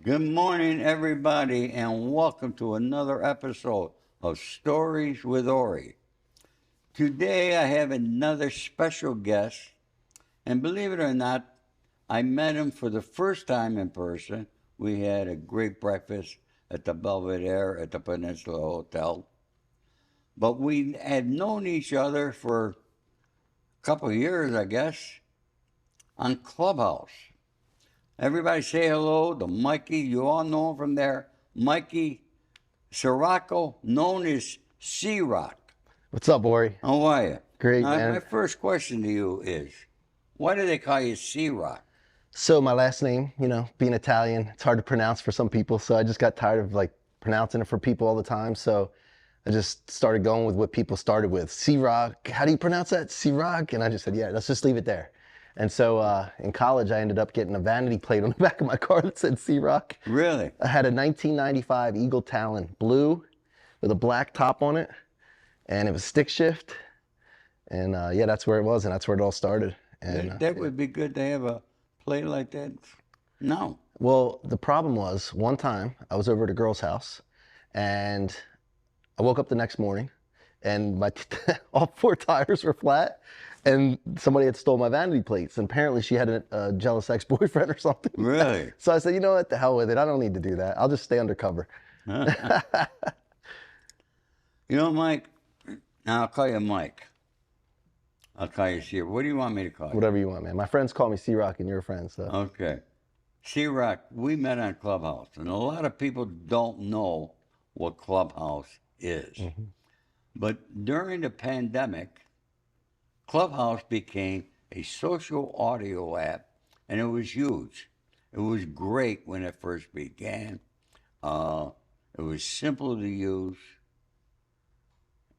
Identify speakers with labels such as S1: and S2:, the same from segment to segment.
S1: Good morning, everybody, and welcome to another episode of Stories with Ori. Today, I have another special guest, and believe it or not, I met him for the first time in person. We had a great breakfast at the Belvedere at the Peninsula Hotel, but we had known each other for a couple of years, I guess, on Clubhouse. Everybody say hello to Mikey. You all know him from there. Mikey Ciorrocco, known as C-Roc.
S2: What's up, Ori?
S1: How are you?
S2: Great,
S1: Now,
S2: man.
S1: my first question to you is, why do they call you C-Roc?
S2: So my last name, being Italian, it's hard to pronounce for some people. So I just got tired of pronouncing it for people all the time. So I just started going with what people started with. C-Roc, how do you pronounce that? C-Roc? And I just said, yeah, let's just leave it there. And so in college, I ended up getting a vanity plate on the back of my car that said C-Roc.
S1: Really?
S2: I had a 1995 Eagle Talon, blue, with a black top on it. And it was stick shift. And yeah, that's where it was, and that's where it all started. And
S1: That would be good to have a plate like that. No.
S2: well, the problem was one time I was over at a girl's house, and I woke up the next morning, and my all four tires were flat, and somebody had stole my vanity plates. And apparently she had a jealous ex-boyfriend or something.
S1: Really?
S2: So I said, you know what, the hell with it. I don't need to do that. I'll just stay undercover.
S1: You know, Mike, now I'll call you Mike. I'll call you C. What do you want me to call you?
S2: Whatever you want, man. My friends call me C-Roc, and you're a friend, so.
S1: Okay. C-Roc, we met on Clubhouse, and a lot of people don't know what Clubhouse is.
S2: Mm-hmm.
S1: But during the pandemic, Clubhouse became a social audio app, and it was huge. It was great when it first began. It was simple to use.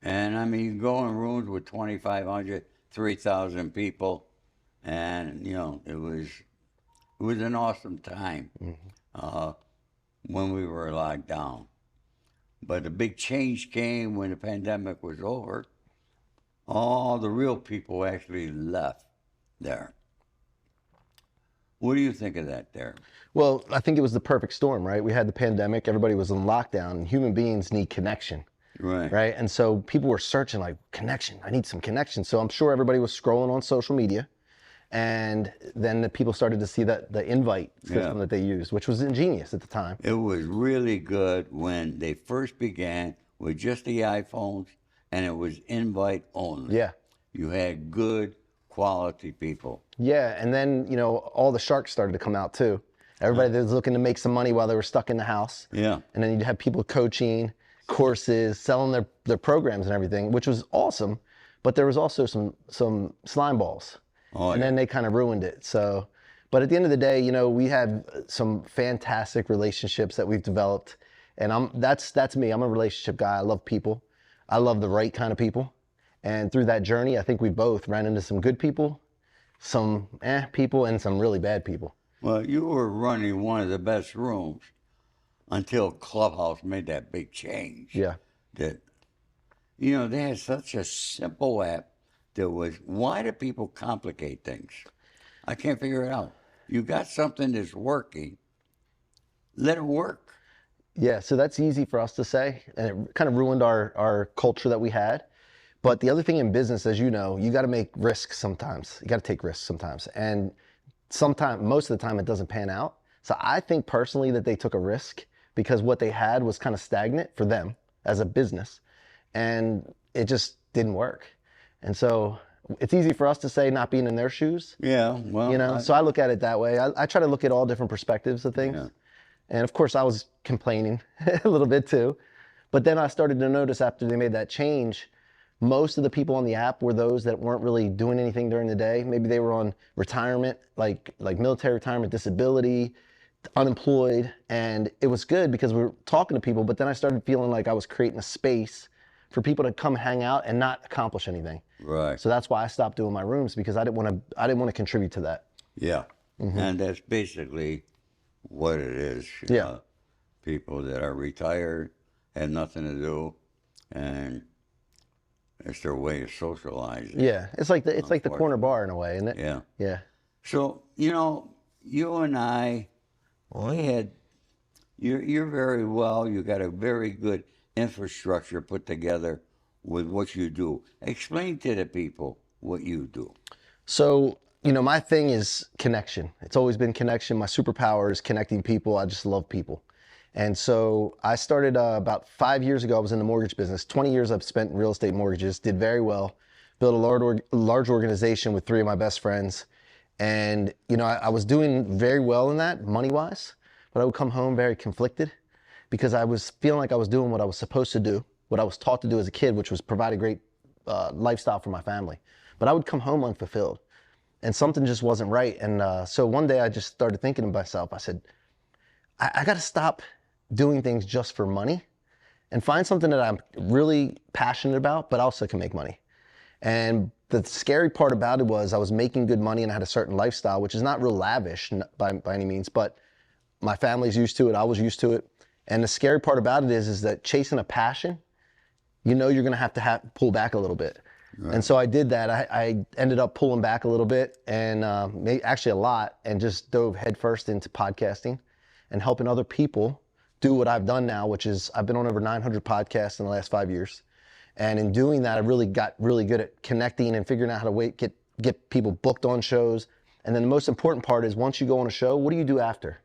S1: And I mean, you go in rooms with 2,500, 3,000 people, and it was an awesome time when we were locked down. But a big change came when the pandemic was over. All the real people actually left there. What do you think of that there?
S2: Well, I think it was the perfect storm, right? We had the pandemic, everybody was in lockdown, and human beings need connection. Right. And so people were searching like connection. I need some connection. So I'm sure everybody was scrolling on social media. And then the people started to see that the invite system that they used, which was ingenious at the time.
S1: It was really good when they first began with just the iPhones, and it was invite only.
S2: Yeah.
S1: You had good quality people.
S2: Yeah. And then, all the sharks started to come out too. Everybody that was looking to make some money while they were stuck in the house.
S1: Yeah.
S2: And then you'd have people coaching, courses, selling their programs and everything, which was awesome. But there was also some slime balls. And then they kind of ruined it. So, but at the end of the day, we had some fantastic relationships that we've developed. And that's me. I'm a relationship guy. I love people. I love the right kind of people. And through that journey, I think we both ran into some good people, some people, and some really bad people.
S1: Well, you were running one of the best rooms until Clubhouse made that big change.
S2: Yeah.
S1: That, they had such a simple app that was, why do people complicate things? I can't figure it out. You got something that's working, let it work.
S2: Yeah, so that's easy for us to say, and it kind of ruined our culture that we had. But the other thing in business, as you know, you got to make risks sometimes. You got to take risks sometimes. And most of the time, it doesn't pan out. So I think personally that they took a risk because what they had was kind of stagnant for them as a business. And it just didn't work. And so it's easy for us to say not being in their shoes.
S1: Yeah, well.
S2: So I look at it that way. I try to look at all different perspectives of things.
S1: Yeah.
S2: And of course, I was complaining a little bit too. But then I started to notice after they made that change, most of the people on the app were those that weren't really doing anything during the day. Maybe they were on retirement, like military retirement, disability, unemployed. And it was good because we were talking to people, but then I started feeling like I was creating a space for people to come hang out and not accomplish anything.
S1: Right.
S2: So that's why I stopped doing my rooms, because I didn't want to contribute to that.
S1: Yeah. Mm-hmm. And that's basically what it is.
S2: Yeah.
S1: People that are retired, had nothing to do, and it's their way of socializing.
S2: Yeah. It's like the corner bar in a way, isn't it?
S1: Yeah.
S2: Yeah.
S1: So, you and I, we had you're very well. You got a very good infrastructure put together with what you do. Explain to the people what you do.
S2: So, my thing is connection. It's always been connection. My superpower is connecting people. I just love people. And so I started about 5 years ago. I was in the mortgage business. 20 years I've spent in real estate mortgages, did very well, built a large organization with 3 of my best friends. And, I was doing very well in that money-wise, but I would come home very conflicted because I was feeling like I was doing what I was supposed to do, what I was taught to do as a kid, which was provide a great lifestyle for my family. But I would come home unfulfilled and something just wasn't right. And so one day I just started thinking to myself, I said, I got to stop doing things just for money and find something that I'm really passionate about, but also can make money. And the scary part about it was I was making good money and I had a certain lifestyle, which is not real lavish by any means, but my family's used to it. I was used to it. And the scary part about it is that chasing a passion, you're going to have to pull back a little bit. Right. And so I did that. I ended up pulling back a little bit and actually a lot, and just dove headfirst into podcasting and helping other people do what I've done now, which is I've been on over 900 podcasts in the last 5 years. And in doing that, I really got really good at connecting and figuring out how to get people booked on shows. And then the most important part is once you go on a show, what do you do after?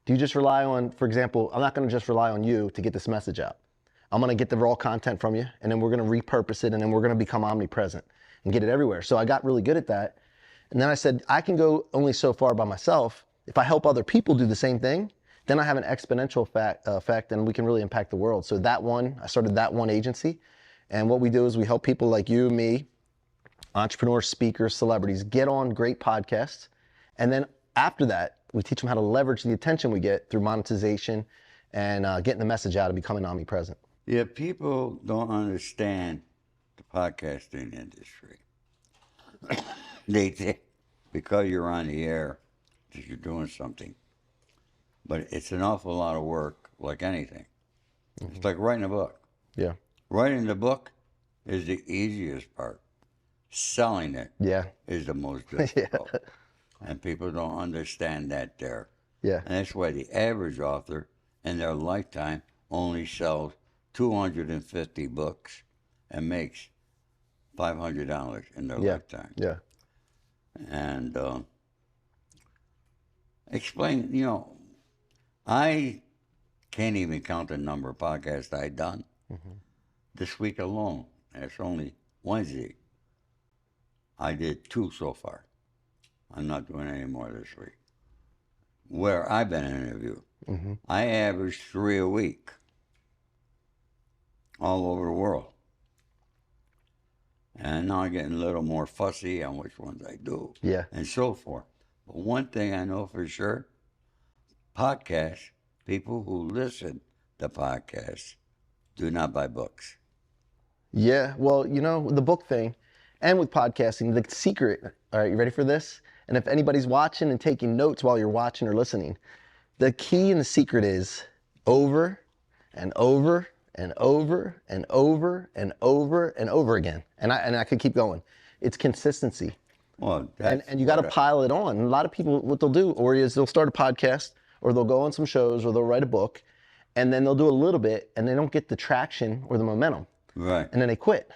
S2: Do you just rely on, for example, I'm not going to just rely on you to get this message out. I'm going to get the raw content from you, and then we're going to repurpose it, and then we're going to become omnipresent and get it everywhere. So I got really good at that. And then I said, I can go only so far by myself. If I help other people do the same thing, then I have an exponential effect, and we can really impact the world. So I started that one agency. And what we do is we help people like you, me, entrepreneurs, speakers, celebrities, get on great podcasts. And then after that, we teach them how to leverage the attention we get through monetization and getting the message out and becoming omnipresent.
S1: Yeah, people don't understand the podcasting industry. They think because you're on the air that you're doing something. But it's an awful lot of work, like anything. Mm-hmm. It's like writing a book.
S2: Yeah.
S1: Writing the book is the easiest part. Selling it is the most difficult. Yeah. And people don't understand that there.
S2: Yeah.
S1: And that's why the average author in their lifetime only sells 250 books and makes $500 in their lifetime.
S2: Yeah.
S1: And explain, I can't even count the number of podcasts I've done. Mm-hmm. This week alone, and it's only Wednesday, I did 2 so far. I'm not doing any more this week. Where I've been interviewed, mm-hmm. I average 3 a week all over the world. And now I'm getting a little more fussy on which ones I do, and so forth. But one thing I know for sure, podcasts, people who listen to podcasts do not buy books.
S2: Yeah, well, the book thing and with podcasting, the secret, all right, you ready for this? And if anybody's watching and taking notes while you're watching or listening, the key and the secret is over and over and over and over and over and over again. And I could keep going. It's consistency.
S1: Well,
S2: and you got to pile it on. And a lot of people, what they'll do, or is they'll start a podcast, or they'll go on some shows, or they'll write a book, and then they'll do a little bit, and they don't get the traction or the momentum.
S1: Right.
S2: And then they quit.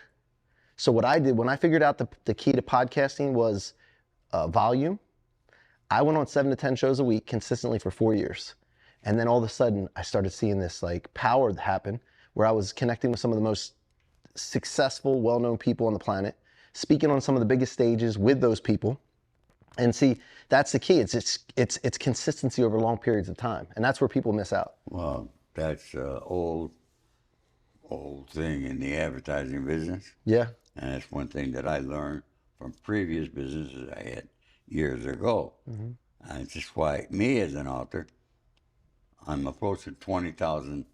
S2: So what I did, when I figured out the key to podcasting was volume, I went on 7 to 10 shows a week consistently for 4 years. And then all of a sudden, I started seeing this power happen where I was connecting with some of the most successful, well-known people on the planet, speaking on some of the biggest stages with those people. And see, that's the key. It's consistency over long periods of time. And that's where people miss out.
S1: Well, that's old thing in the advertising business.
S2: Yeah.
S1: And that's one thing that I learned from previous businesses I had years ago. Mm-hmm. And it's just why me as an author, I'm approaching 20,000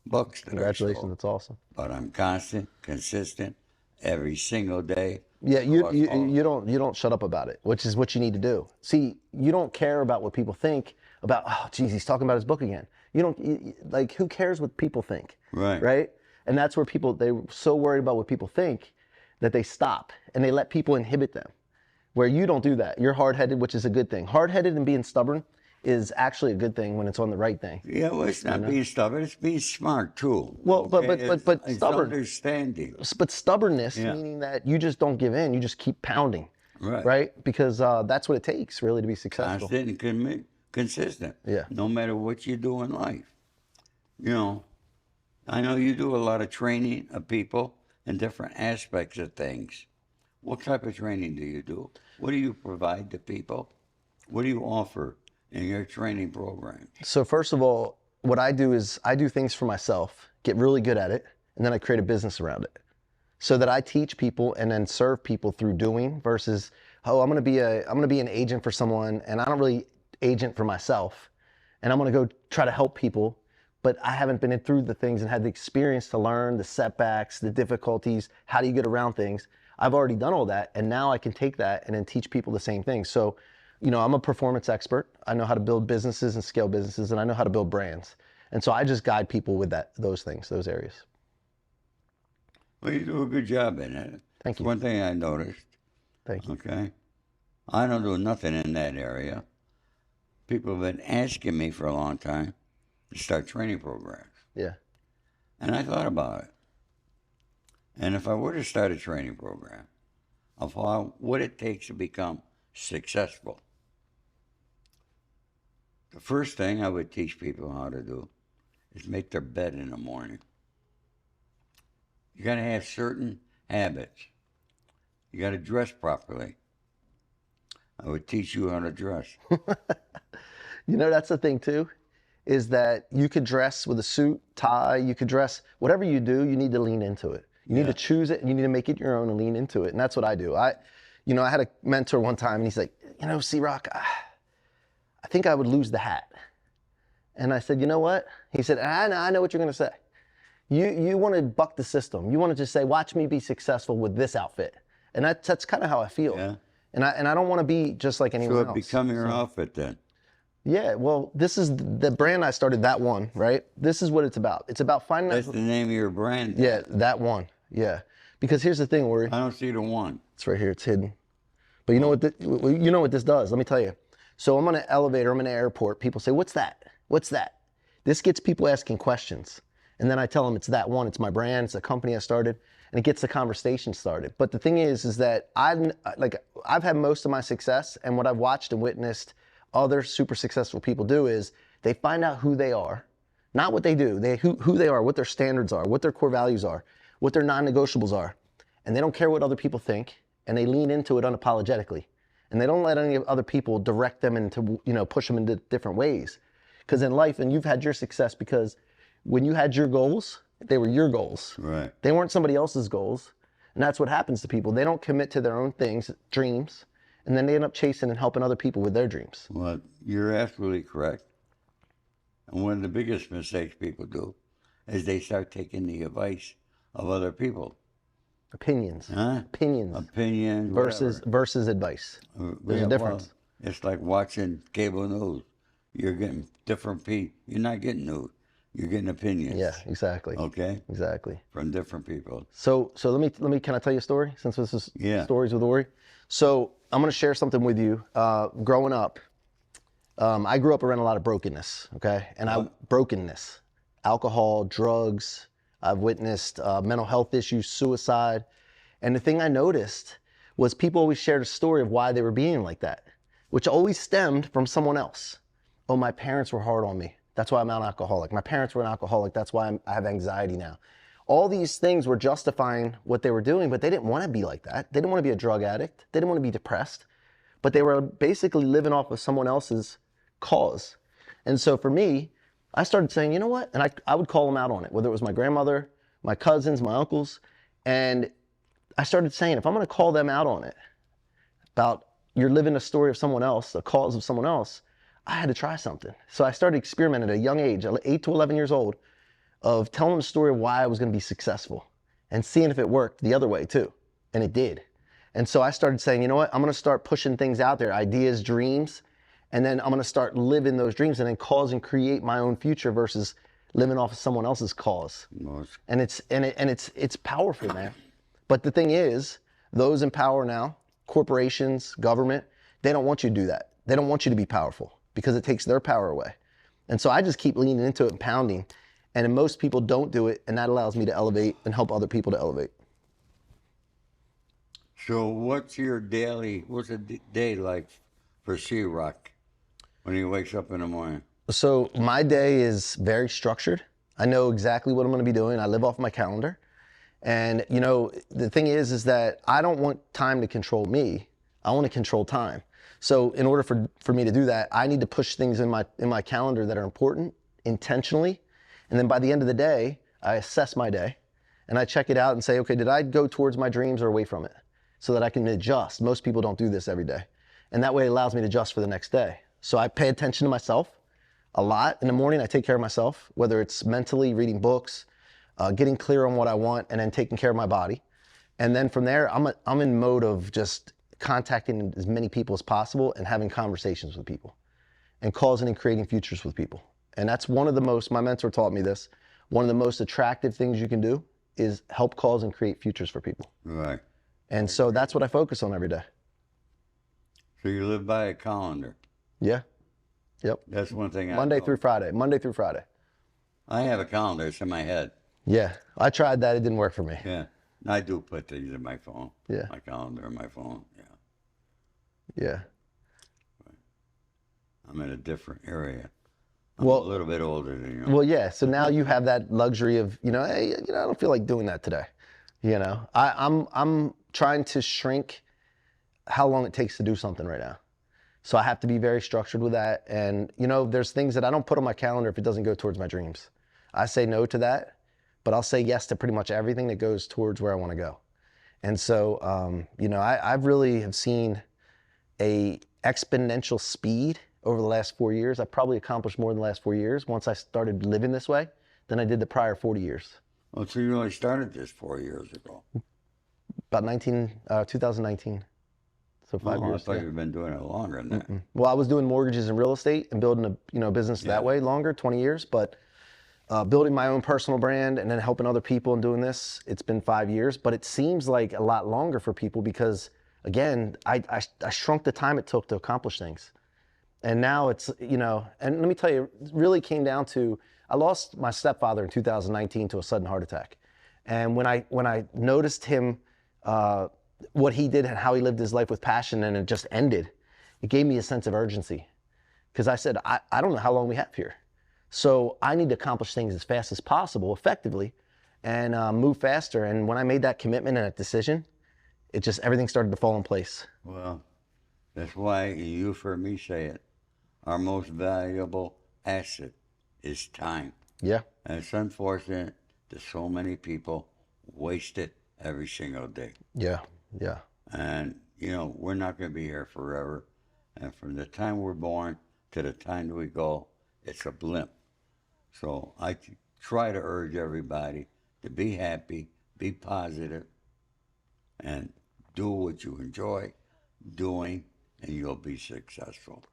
S1: books.
S2: Congratulations, that's awesome.
S1: But I'm constant, consistent, every single day.
S2: Yeah, you don't shut up about it, which is what you need to do. See, you don't care about what people think about, oh, geez, he's talking about his book again. Who cares what people think?
S1: Right.
S2: Right? And that's where they're so worried about what people think that they stop and they let people inhibit them. Where you don't do that. You're hard-headed, which is a good thing. Hard-headed and being stubborn is actually a good thing when it's on the right thing.
S1: Yeah, well, it's not being stubborn. It's being smart too.
S2: Well,
S1: okay?
S2: but
S1: It's
S2: stubborn.
S1: understanding.
S2: But stubbornness,
S1: Yeah.
S2: meaning that you just don't give in. You just keep pounding,
S1: Right.
S2: right? Because that's what it takes really to be successful.
S1: Constant and consistent.
S2: Yeah.
S1: No matter what you do in life. You know, I know you do a lot of training of people in different aspects of things. What type of training do you do? What do you provide to people? What do you offer in your training program?
S2: So first of all, what I do is I do things for myself, get really good at it, and then I create a business around it. So that I teach people and then serve people through doing versus, oh, I'm gonna be an agent for someone and I don't really agent for myself. And I'm gonna go try to help people, but I haven't been through the things and had the experience to learn the setbacks, the difficulties, how do you get around things. I've already done all that, and now I can take that and then teach people the same thing. So, you know, I'm a performance expert. I know how to build businesses and scale businesses, and I know how to build brands. And so I just guide people with those things, those areas.
S1: Well, you do a good job in it.
S2: Thank you.
S1: One thing I noticed.
S2: Thank you.
S1: Okay. I don't do nothing in that area. People have been asking me for a long time to start training programs.
S2: Yeah.
S1: And I thought about it. And if I were to start a training program of what it takes to become successful, the first thing I would teach people how to do is make their bed in the morning. You got to have certain habits. You got to dress properly. I would teach you how to dress.
S2: You know, that's the thing too, is that you could dress with a suit, tie, you could dress, whatever you do, you need to lean into it. You need to choose it and you need to make it your own and lean into it. And that's what I do. I had a mentor one time and he's like, you know, C-Roc, I think I would lose the hat. And I said, you know what? He said, I know what you're going to say. You want to buck the system. You want to just say, watch me be successful with this outfit. And that's kind of how I feel.
S1: Yeah.
S2: And I don't want to be just like anyone else.
S1: So it become your outfit then.
S2: Yeah, well, this is the brand I started, That One, right? This is what it's about. It's about finding
S1: That's the name of your brand.
S2: Yeah, That One. Yeah. Because here's the thing, Ori.
S1: I don't see the one.
S2: It's right here. It's hidden. But you know what this does? Let me tell you. So I'm on an elevator. I'm in an airport. People say, what's that? What's that? This gets people asking questions. And then I tell them it's That One. It's my brand. It's a company I started. And it gets the conversation started. But the thing is that I've had most of my success. And what I've watched and witnessed other super successful people do is they find out who they are. Not what they do. Who they are, what their standards are, what their core values are, what their non-negotiables are. And they don't care what other people think. And they lean into it unapologetically. And they don't let any other people direct them into, push them into different ways. Because in life, and you've had your success because when you had your goals, they were your goals.
S1: Right.
S2: They weren't somebody else's goals. And that's what happens to people. They don't commit to their own things, dreams, and then they end up chasing and helping other people with their dreams.
S1: Well, you're absolutely correct. And one of the biggest mistakes people do is they start taking the advice of other people.
S2: Opinions.
S1: Huh? Opinions.
S2: Versus advice. There's a difference.
S1: Well, it's like watching cable news. You're getting different people. You're not getting news. You're getting opinions.
S2: Yeah, exactly.
S1: Okay?
S2: Exactly.
S1: From different people.
S2: So let me, can I tell you a story? Since this is Stories with Ori. So I'm going to share something with you. Growing up, I grew up around a lot of brokenness, okay? And brokenness, alcohol, drugs. I've witnessed mental health issues, suicide. And the thing I noticed was people always shared a story of why they were being like that, which always stemmed from someone else. Oh, my parents were hard on me. That's why I'm an alcoholic. My parents were an alcoholic. That's why I have anxiety now. All these things were justifying what they were doing, but they didn't want to be like that. They didn't want to be a drug addict. They didn't want to be depressed, but they were basically living off of someone else's cause. And so for me, I started saying, you know what? And I would call them out on it, whether it was my grandmother, my cousins, my uncles. And I started saying, if I'm going to call them out on it, about you're living a story of someone else, a cause of someone else, I had to try something. So I started experimenting at a young age, 8 to 11 years old, of telling them a story of why I was going to be successful and seeing if it worked the other way too. And it did. And so I started saying, you know what? I'm going to start pushing things out there, ideas, dreams, and then I'm going to start living those dreams and then cause and create my own future versus living off of someone else's cause. And it's powerful, man. But the thing is, those in power now, corporations, government, they don't want you to do that. They don't want you to be powerful because it takes their power away. And so I just keep leaning into it and pounding. And most people don't do it, and that allows me to elevate and help other people to elevate.
S1: So what's a day like for C-Roc when he wakes up in the morning?
S2: So my day is very structured. I know exactly what I'm going to be doing. I live off my calendar. And you know, the thing is that I don't want time to control me. I want to control time. So in order for me to do that, I need to push things in my calendar that are important intentionally. And then by the end of the day, I assess my day and I check it out and say, okay, did I go towards my dreams or away from it? So that I can adjust. Most people don't do this every day. And that way it allows me to adjust for the next day. So I pay attention to myself a lot. In the morning, I take care of myself, whether it's mentally reading books, getting clear on what I want, and then taking care of my body. And then from there, I'm in mode of just contacting as many people as possible and having conversations with people and causing and creating futures with people. And that's one of the most, my mentor taught me this, one of the most attractive things you can do is help cause and create futures for people.
S1: Right.
S2: And so that's what I focus on every day.
S1: So you live by a calendar.
S2: Yeah. Yep.
S1: That's one thing.
S2: Monday through Friday.
S1: I have a calendar. It's in my head.
S2: Yeah. I tried that. It didn't work for me.
S1: Yeah. I do put things in my phone.
S2: Yeah.
S1: My calendar in my phone. Yeah.
S2: Yeah.
S1: I'm in a different area. I'm a little bit older than you.
S2: Well, yeah. So now you have that luxury of, hey, I don't feel like doing that today. I'm trying to shrink how long it takes to do something right now. So I have to be very structured with that. And, there's things that I don't put on my calendar if it doesn't go towards my dreams. I say no to that, but I'll say yes to pretty much everything that goes towards where I want to go. And so, I really have seen a exponential speed over the last 4 years. I've probably accomplished more in the last 4 years once I started living this way than I did the prior 40 years.
S1: Oh, so you only started this 4 years ago?
S2: About 2019. So 5 years.
S1: I thought you've been doing it longer than that.
S2: Well, I was doing mortgages and real estate and building a business that way longer, 20 years. But building my own personal brand and then helping other people and doing this, it's been 5 years. But it seems like a lot longer for people because, again, I shrunk the time it took to accomplish things. And now it's, and let me tell you, it really came down to, I lost my stepfather in 2019 to a sudden heart attack. And when I noticed him, what he did and how he lived his life with passion and it just ended, it gave me a sense of urgency. Because I said, I don't know how long we have here. So I need to accomplish things as fast as possible, effectively, and move faster. And when I made that commitment and that decision, it just, everything started to fall in place.
S1: Well, that's why you've heard me say it. Our most valuable asset is time.
S2: Yeah.
S1: And it's unfortunate that so many people waste it every single day.
S2: Yeah. Yeah.
S1: And, we're not going to be here forever. And from the time we're born to the time that we go, it's a blimp. So I try to urge everybody to be happy, be positive, and do what you enjoy doing, and you'll be successful.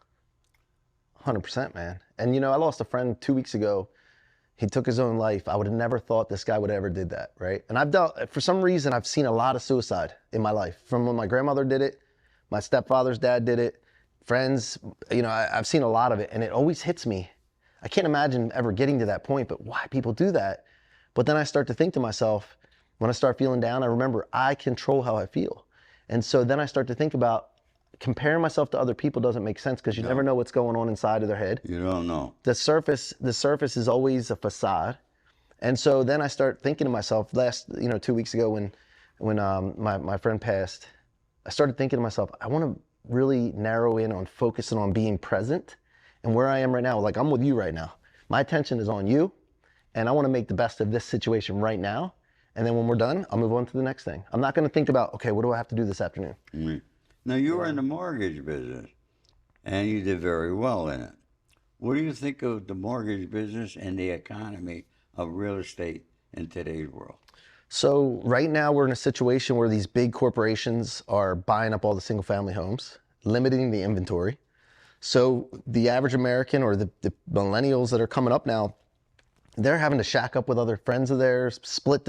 S2: 100%, man. And I lost a friend 2 weeks ago. He took his own life. I would have never thought this guy would ever did that, right? And for some reason, I've seen a lot of suicide in my life. From when my grandmother did it, my stepfather's dad did it, friends, I've seen a lot of it, and it always hits me. I can't imagine ever getting to that point, but why people do that? But then I start to think to myself, when I start feeling down, I remember I control how I feel. And so then I start to think about comparing myself to other people doesn't make sense because you never know what's going on inside of their head.
S1: You don't know.
S2: The surface is always a facade. And so then I start thinking to myself, 2 weeks ago when my friend passed, I started thinking to myself, I want to really narrow in on focusing on being present and where I am right now. Like I'm with you right now. My attention is on you and I want to make the best of this situation right now. And then when we're done, I'll move on to the next thing. I'm not going to think about, okay, what do I have to do this afternoon?
S1: Mm-hmm. Now, you were in the mortgage business, and you did very well in it. What do you think of the mortgage business and the economy of real estate in today's world?
S2: So right now we're in a situation where these big corporations are buying up all the single-family homes, limiting the inventory. So the average American or the millennials that are coming up now, they're having to shack up with other friends of theirs, split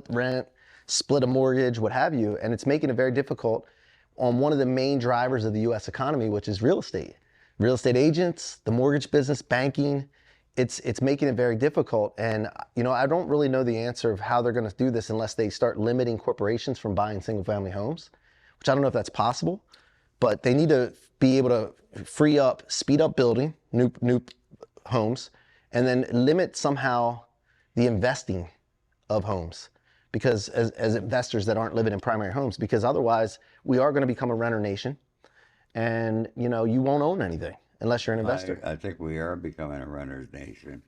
S2: rent, split a mortgage, what have you, and it's making it very difficult on one of the main drivers of the U.S. economy, which is real estate. real estate agents, the mortgage business, banking. It's making it very difficult. And I don't really know the answer of how they're going to do this unless they start limiting corporations from buying single family homes, which I don't know if that's possible, but they need to be able to speed up building new homes, and then limit somehow the investing of homes, because as investors that aren't living in primary homes, because otherwise we are going to become a renter nation, and you won't own anything unless you're an investor.
S1: I think we are becoming a renter's nation,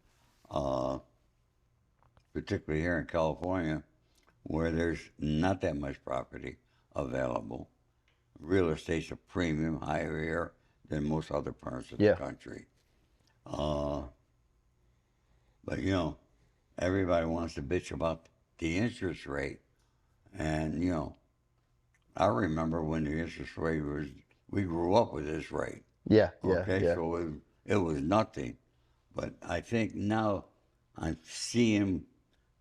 S1: particularly here in California, where there's not that much property available. Real estate's a premium, higher here than most other parts of the country. But everybody wants to bitch about the interest rate, and I remember when the interest rate was, we grew up with this rate. So it was nothing. But I think now I'm seeing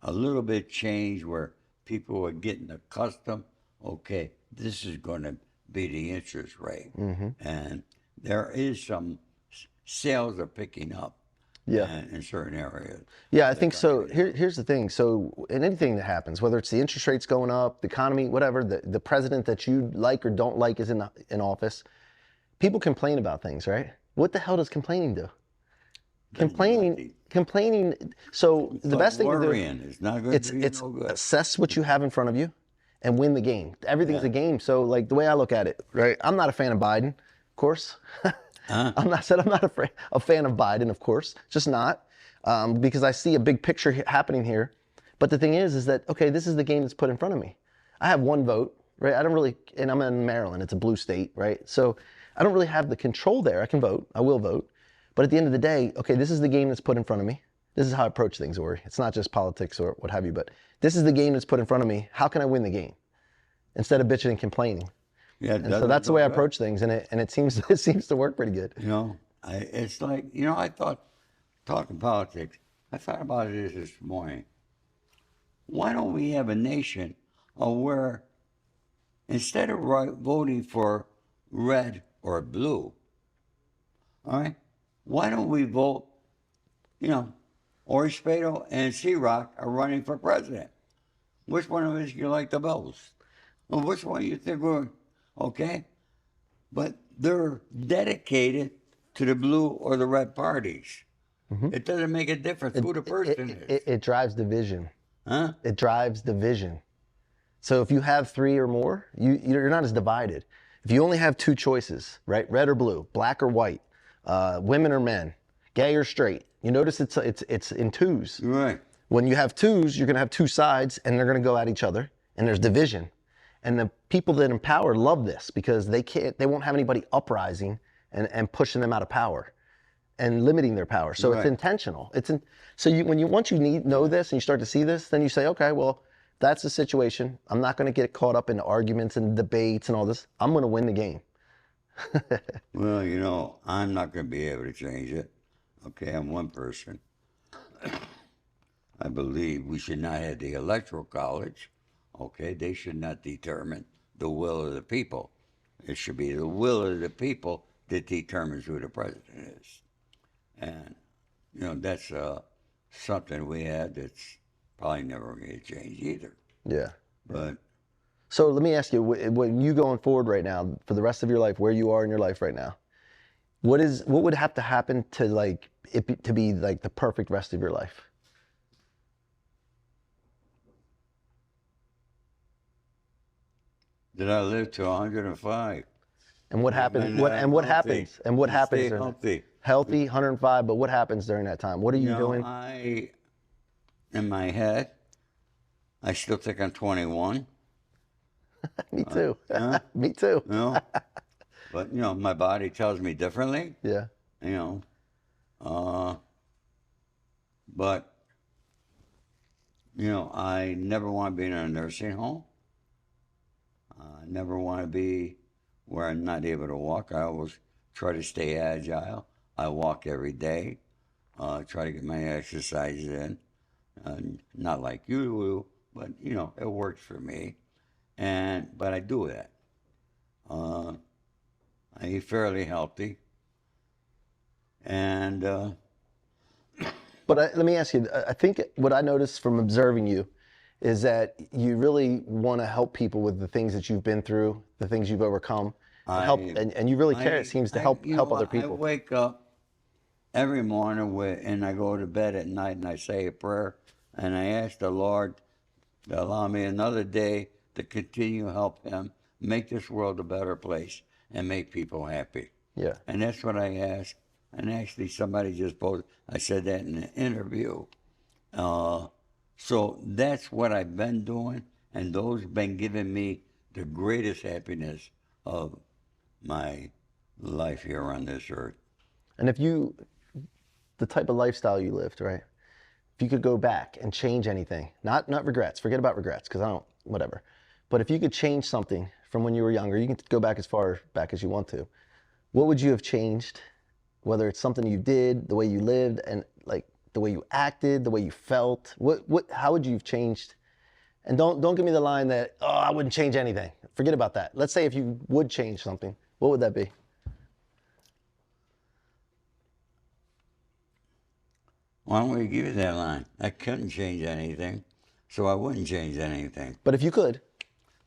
S1: a little bit change where people are getting accustomed, okay, this is going to be the interest rate. And there is some sales are picking up in certain areas.
S2: I think so. Here's the thing. So in anything that happens, whether it's the interest rates going up, the economy, whatever, the president that you like or don't like is in office, people complain about things, right? What the hell does complaining do? Complaining. So the best thing to do
S1: is not good.
S2: It's assess what you have in front of you and win the game. Everything's a game. So like the way I look at it, right? I'm not a fan of Biden, of course. I'm not a fan of Biden, of course. Just not, because I see a big picture happening here. But the thing is that, okay, this is the game that's put in front of me. I have one vote, right? And I'm in Maryland. It's a blue state, right? So I don't really have the control there. I can vote. I will vote. But at the end of the day, okay, this is the game that's put in front of me. This is how I approach things, Ori. It's not just politics or what have you, but this is the game that's put in front of me. How can I win the game? Instead of bitching and complaining. And so that's the way I approach things, and it seems to work pretty good.
S1: It's like, I thought, talking politics, I thought about it this morning. Why don't we have a nation where instead of voting for red or blue, all right, why don't we vote, Ori Spado and C-Roc are running for president. Which one of us you like the most? Well, which one you think we're, okay? But they're dedicated to the blue or the red parties. It doesn't make a difference who the person is.
S2: It drives division.
S1: Huh?
S2: It drives division. So if you have three or more, you're not as divided. If you only have two choices, right? Red or blue, black or white, women or men, gay or straight. You notice it's in twos.
S1: Right.
S2: When you have twos, you're going to have two sides, and they're going to go at each other, and there's division. And the people that in power love this because they won't have anybody uprising and pushing them out of power and limiting their power. So it's intentional. Once you know this and you start to see this, then you say, okay, well, that's the situation. I'm not going to get caught up in arguments and debates and all this. I'm going to win the game.
S1: Well, I'm not going to be able to change it. Okay, I'm one person. I believe we should not have the electoral college. Okay, they should not determine the will of the people. It should be the will of the people that determines who the president is. And, that's something we had that's probably never going to change either.
S2: Yeah.
S1: But.
S2: So let me ask you, when you going forward right now, for the rest of your life, where you are in your life right now, what would have to happen to to be like the perfect rest of your life?
S1: Did I live to 105?
S2: And what happens? What happens? And what happens?
S1: Stay healthy.
S2: Healthy, 105. But what happens during that time? What are you doing?
S1: In my head, I still think I'm 21.
S2: Me too. Me too.
S1: But my body tells me differently.
S2: Yeah.
S1: But I never want to be in a nursing home. I never want to be where I'm not able to walk. I always try to stay agile. I walk every day. Try to get my exercise in. Not like you do, but it works for me. But I do that. I eat fairly healthy. And
S2: But let me ask you, I think what I noticed from observing you is that you really want to help people with the things that you've been through, the things you've overcome, and help, and you really care. It seems to help other
S1: I
S2: people.
S1: wake up every morning and I go to bed at night and I say a prayer and I ask the Lord to allow me another day to continue to help Him make this world a better place and make people happy.
S2: Yeah.
S1: And that's what I ask. And actually, somebody just posted, I said that in an interview. So that's what I've been doing, and those have been giving me the greatest happiness of my life here on this earth.
S2: And if you, the type of lifestyle you lived, right? If you could go back and change anything, not regrets, forget about regrets, because I don't, whatever. But if you could change something from when you were younger, you can go back as far back as you want to. What would you have changed? Whether it's something you did, the way you lived, and like the way you acted, the way you felt. How would you have changed? And don't give me the line that, oh, I wouldn't change anything. Forget about that. Let's say if you would change something, what would that be?
S1: Why don't we give you that line? I couldn't change anything, so I wouldn't change anything.
S2: But if you could,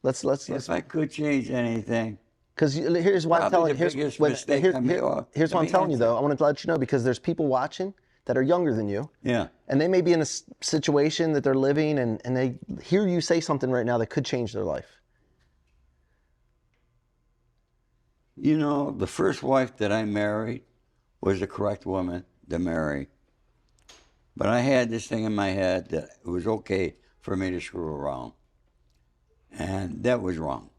S2: let's.
S1: If I could change anything,
S2: Because here's why I'm telling you. Here's what I'm telling you though. I want to let you know because there's people watching that are younger than you.
S1: Yeah.
S2: And they may be in a situation that they're living and they hear you say something right now that could change their life.
S1: You know, the first wife that I married was the correct woman to marry. But I had this thing in my head that it was okay for me to screw around. And that was wrong.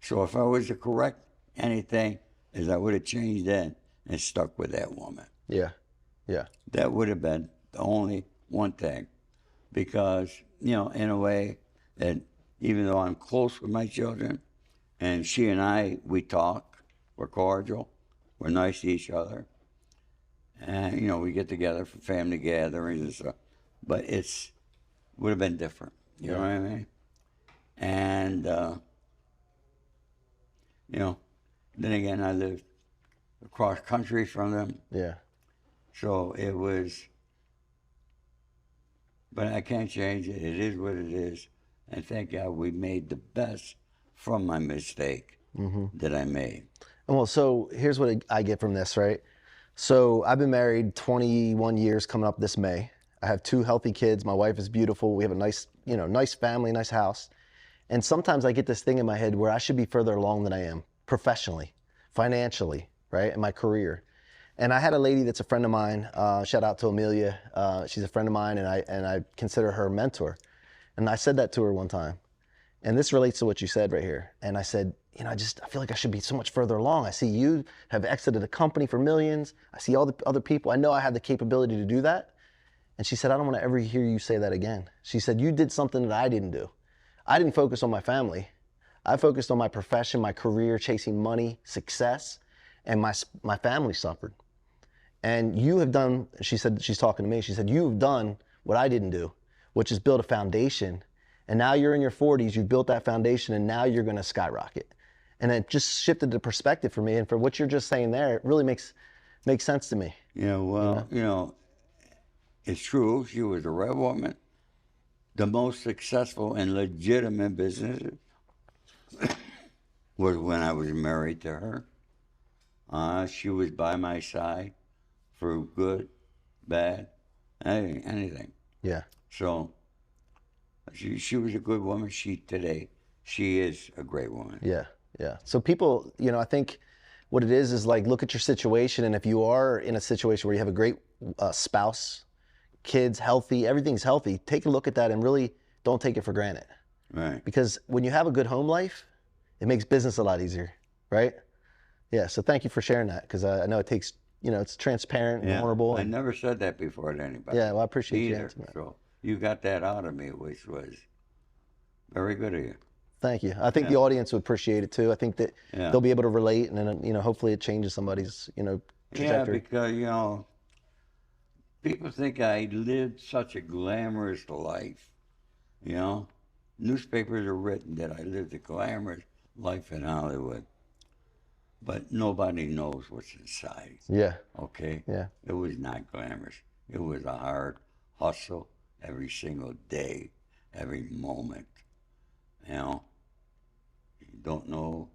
S1: So if I was to correct anything, is I would have changed that and stuck with that woman.
S2: Yeah, yeah.
S1: That would have been the only one thing. Because, you know, in a way, that even though I'm close with my children, and she and I, we talk, we're cordial, we're nice to each other. And, you know, we get together for family gatherings and stuff. But it's would have been different. You know what I mean? And, you know, then again, I lived across country from them.
S2: Yeah.
S1: So it was, but I can't change it. It is what it is. And thank God we made the best from my mistake that I made.
S2: Well, so here's what I get from this, right? So I've been married 21 years coming up this May. I have 2 healthy kids. My wife is beautiful. We have a nice, nice family, nice house. And sometimes I get this thing in my head where I should be further along than I am professionally, financially, right, in my career. And I had a lady that's a friend of mine. Shout out to Amelia. She's a friend of mine, and I consider her a mentor. And I said that to her one time. And this relates to what you said right here. And I said, I feel like I should be so much further along. I see you have exited a company for millions. I see all the other people. I know I have the capability to do that. And she said, I don't want to ever hear you say that again. She said, you did something that I didn't do. I didn't focus on my family. I focused on my profession, my career, chasing money, success, and my family suffered. And you have done, she said, she's talking to me, she said, you have done what I didn't do, which is build a foundation. And now you're in your 40s, you've built that foundation, and now you're going to skyrocket. And it just shifted the perspective for me. And for what you're just saying there, it really makes sense to me.
S1: Yeah, well, it's true. She was a right woman. The most successful and legitimate business was when I was married to her. She was by my side for good, bad, anything.
S2: Yeah.
S1: So she was a good woman. She is a great woman.
S2: Yeah, yeah. So people, I think what it is like, look at your situation. And if you are in a situation where you have a great spouse, kids, healthy, everything's healthy, take a look at that and really don't take it for granted.
S1: Right.
S2: Because when you have a good home life, it makes business a lot easier, right? Yeah, so thank you for sharing that, because I know it takes, it's transparent and vulnerable.
S1: I never said that before to anybody.
S2: Yeah, well, I appreciate you
S1: either.
S2: answering that.
S1: So you got that out of me, which was very good of you.
S2: Thank you. I think the audience would appreciate it too. I think that they'll be able to relate, and then, hopefully it changes somebody's, trajectory.
S1: Yeah, because, people think I lived such a glamorous life, Newspapers are written that I lived a glamorous life in Hollywood. but nobody knows what's inside.
S2: Yeah.
S1: Okay?
S2: Yeah.
S1: It was not glamorous. It was a hard hustle every single day, every moment. You know, you don't know.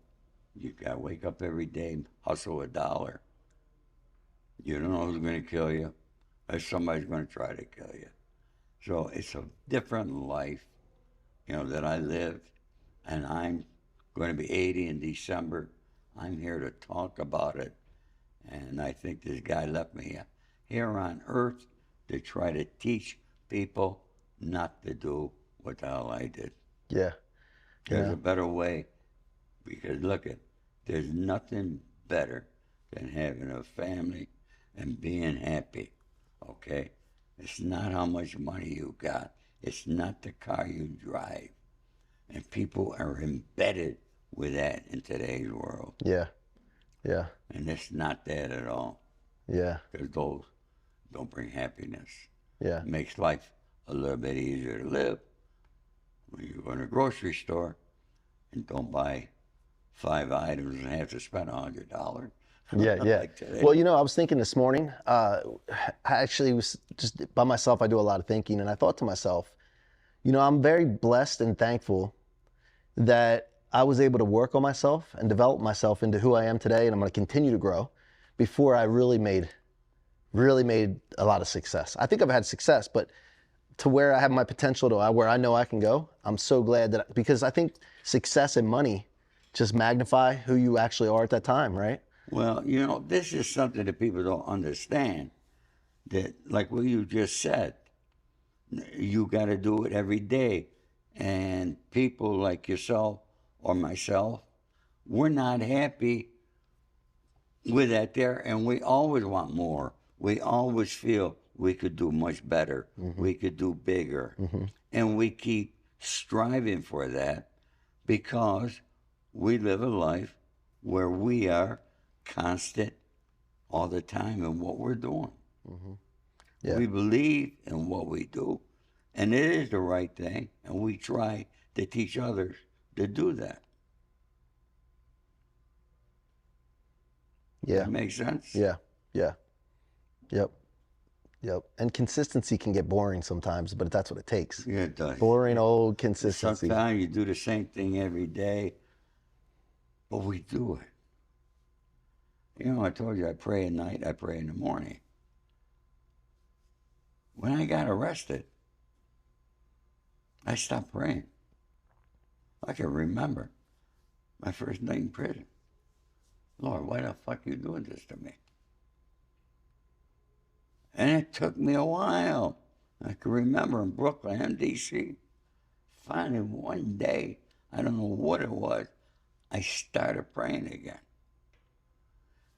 S1: You got to wake up every day, hustle a dollar. You don't know who's going to kill you, or somebody's going to try to kill you. So it's a different life, that I lived, and I'm going to be 80 in December. I'm here to talk about it, and I think this guy left me here on earth to try to teach people not to do what the hell I did.
S2: Yeah.
S1: There's a better way, because there's nothing better than having a family and being happy, okay? It's not how much money you got. It's not the car you drive. And people are embedded with that in today's world.
S2: Yeah. Yeah.
S1: And it's not that at all.
S2: Yeah.
S1: Because those don't bring happiness.
S2: Yeah.
S1: It makes life a little bit easier to live. When you go to a grocery store and don't buy 5 items and have to spend $100.
S2: Yeah, yeah.
S1: Like today.
S2: Well, I was thinking this morning, I actually was just by myself. I do a lot of thinking, and I thought to myself, I'm very blessed and thankful that I was able to work on myself and develop myself into who I am today, and I'm going to continue to grow before I really made a lot of success. I think I've had success, but to where I have my potential to where I know I can go, I'm so glad that, because I think success and money just magnify who you actually are at that time, right?
S1: Well, this is something that people don't understand. That, like what you just said, you got to do it every day. And people like yourself or myself, we're not happy with that there, and we always want more. We always feel we could do much better. Mm-hmm. We could do bigger. Mm-hmm. And we keep striving for that because we live a life where we are constant all the time in what we're doing. Mm-hmm. Yeah. We believe in what we do, and it is the right thing, and we try to teach others to do that.
S2: Yeah.
S1: That makes sense?
S2: Yeah. Yeah. Yep. Yep. And consistency can get boring sometimes, but that's what it takes.
S1: Yeah, it does.
S2: Boring old consistency.
S1: Sometimes you do the same thing every day, but we do it. I told you I pray at night, I pray in the morning. When I got arrested, I stopped praying. I can remember my first night in prison. Lord, why the fuck you doing this to me? And it took me a while. I can remember in Brooklyn and D.C. Finally, one day, I don't know what it was, I started praying again.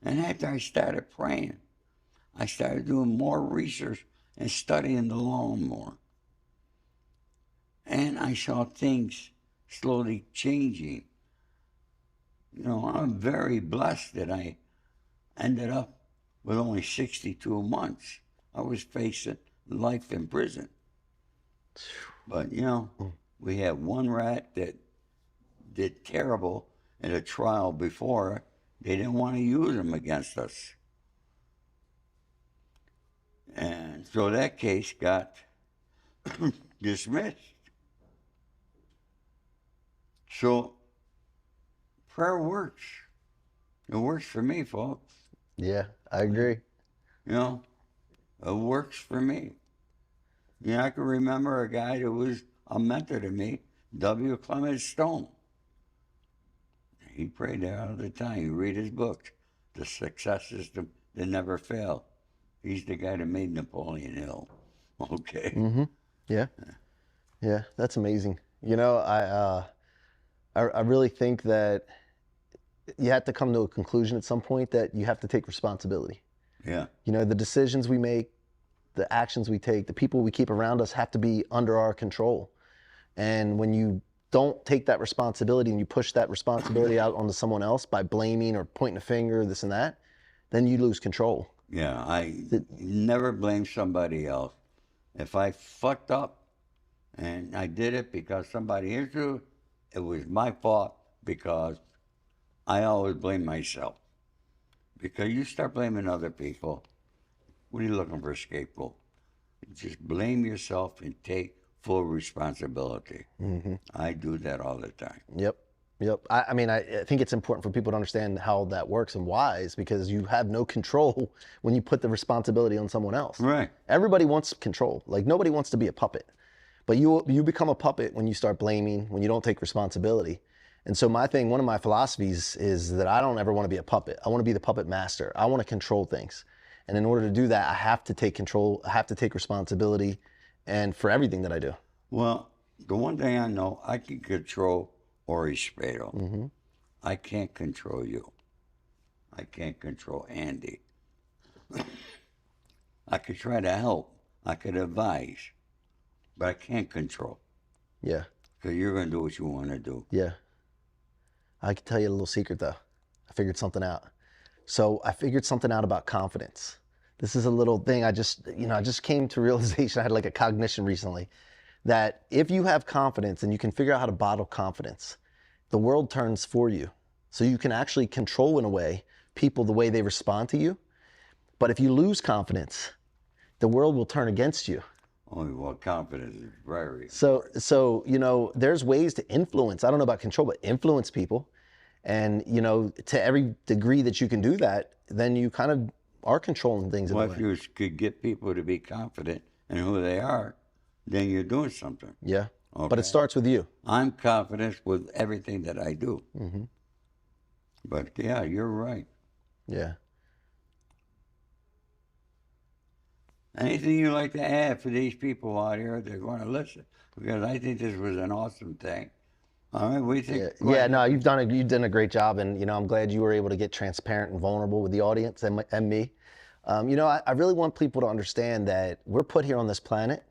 S1: And after I started praying, I started doing more research and studying the law more. And I saw things slowly changing. I'm very blessed that I ended up with only 62 months. I was facing life in prison. But, we had one rat that did terrible in a trial before. They didn't want to use him against us. And so that case got dismissed. So prayer works. It works for me, folks.
S2: Yeah, I agree.
S1: It works for me. I can remember a guy that was a mentor to me, W. Clement Stone. He prayed there all the time. You read his books, The Success System That Never Failed. He's the guy that made Napoleon Hill. Okay.
S2: Mm-hmm. Yeah. Yeah, that's amazing. I really think that you have to come to a conclusion at some point that you have to take responsibility.
S1: Yeah.
S2: The decisions we make, the actions we take, the people we keep around us have to be under our control. And when you don't take that responsibility and you push that responsibility out onto someone else by blaming or pointing a finger, this and that, then you lose control.
S1: Yeah, I never blame somebody else. If I fucked up and I did it because somebody else did, it was my fault, because I always blame myself. Because you start blaming other people, what are you looking for a scapegoat? Just blame yourself and take full responsibility. I do that all the time.
S2: Yep. Yep. I mean, I think it's important for people to understand how that works and why is because you have no control when you put the responsibility on someone else.
S1: Right.
S2: Everybody wants control. Like nobody wants to be a puppet, but you become a puppet when you start blaming, when you don't take responsibility. And so one of my philosophies is that I don't ever want to be a puppet. I want to be the puppet master. I want to control things. And in order to do that, I have to take control. I have to take responsibility and for everything that I do.
S1: Well, the one thing I know, I can control Ori Spado. I can't control you. I can't control Andy. I could try to help. I could advise. But I can't control.
S2: Yeah.
S1: Because you're going to do what you want to do.
S2: Yeah. I can tell you a little secret though. I figured something out. So I figured something out about confidence. This is a little thing I just came to realization. I had like a cognition recently that if you have confidence and you can figure out how to bottle confidence, the world turns for you. So you can actually control in a way people the way they respond to you. But if you lose confidence, the world will turn against you.
S1: Oh, well, confidence is very
S2: So there's ways to influence. I don't know about control, but influence people. And, to every degree that you can do that, then you kind of are controlling things.
S1: Well, if you could get people to be confident in who they are, then you're doing something.
S2: Yeah.
S1: Okay?
S2: But it starts with you.
S1: I'm confident with everything that I do. But yeah, you're right.
S2: Yeah.
S1: Anything you'd like to add for these people out here that are going to listen? Because I think this was an awesome thing. All right, we think.
S2: Yeah, no, you've done a great job, and I'm glad you were able to get transparent and vulnerable with the audience and me. I really want people to understand that we're put here on this planet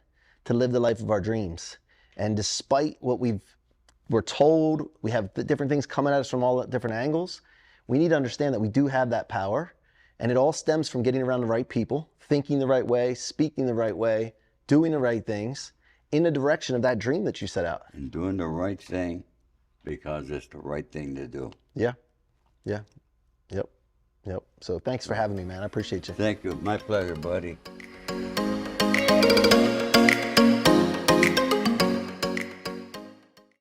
S2: to live the life of our dreams, and despite what we're told, we have different things coming at us from all different angles. We need to understand that we do have that power, and it all stems from getting around the right people, thinking the right way, speaking the right way, doing the right things in the direction of that dream that you set out.
S1: And doing the right thing because it's the right thing to do.
S2: Yeah. Yep. So thanks for having me, man. I appreciate you.
S1: Thank you. My pleasure, buddy.